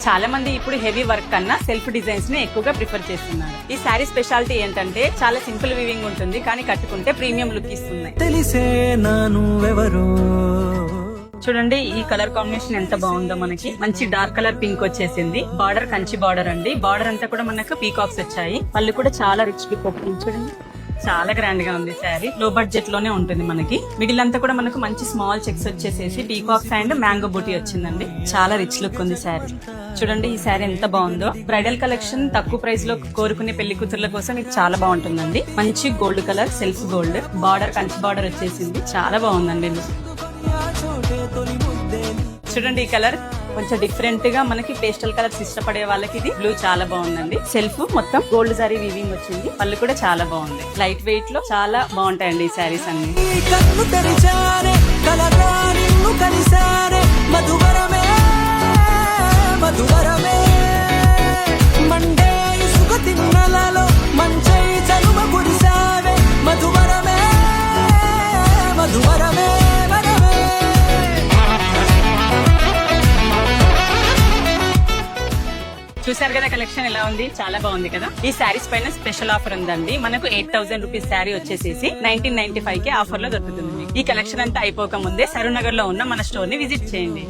చాలా మంది ఇప్పుడు హెవీ వర్క్ కన్నా సెల్ఫ్ డిజైన్స్ ని ఎక్కువగా ప్రిఫర్ చేస్తున్నారు. ఈ శారీ స్పెషాలిటీ ఏంటంటే చాలా సింపుల్ వీవింగ్ ఉంటుంది, కానీ కట్టుకుంటే ప్రీమియం లుక్ ఇస్తుంది. తెలిసే నాను ఎవరో చూడండి ఈ కలర్ కాంబినేషన్ ఎంత బాగుందో, మనకి మంచి డార్క్ కలర్ పింక్ వచ్చేసింది. బార్డర్ కంచి బార్డర్ అండి. బార్డర్ అంతా కూడా మనకు పీకాక్స్ వచ్చాయి. పళ్ళు కూడా చాలా రిచ్ లుక్ వస్తుంది. చూడండి చాలా గ్రాండ్ గా ఉంది శారీ. లో బడ్జెట్ లోనే ఉంటుంది మనకి. మిడిల్ అంతా కూడా మనకు మంచి స్మాల్ చెక్స్ వచ్చేసేసి పీకాక్స్ అండ్ మ్యాంగో బూటీ వచ్చిందండి. చాలా రిచ్ లుక్ ఉంది శారీ. చూడండి ఈ శారీ ఎంత బాగుందో. బ్రైడల్ కలెక్షన్ తక్కువ ప్రైస్ లో కోరుకునే పెళ్లి కూతుర్ల కోసం ఇది చాలా బాగుంటుందండి. మంచి gold colour, self gold border, Kanchi border వచ్చేసింది. చాలా బాగుందండి. చూడండి ఈ కలర్ కొంచెం డిఫరెంట్ గా మనకి పేస్టల్ కలర్స్ ఇష్టపడే వాళ్ళకి ఇది బ్లూ చాలా బాగుందండి. సెల్ఫ్ మొత్తం గోల్డ్ జరీ వీవింగ్ వచ్చింది. పళ్ళు కూడా చాలా బాగుంది. లైట్ వెయిట్ లో చాలా బాగుంటాయండి ఈ శారీస్ అన్ని. చూసారు కదా కలెక్షన్ ఎలా ఉంది, చాలా బాగుంది కదా. ఈ శారీస్ పైన స్పెషల్ ఆఫర్ ఉందండి. మనకు 8000 రూపీస్ శారీ వచ్చేసేసి 1995 కి ఆఫర్ లో దొరుకుతుంది. ఈ కలెక్షన్ అంతా అయిపోక ముందే సరూర్ నగర్ లో ఉన్న మన స్టోర్ ని విజిట్ చేయండి.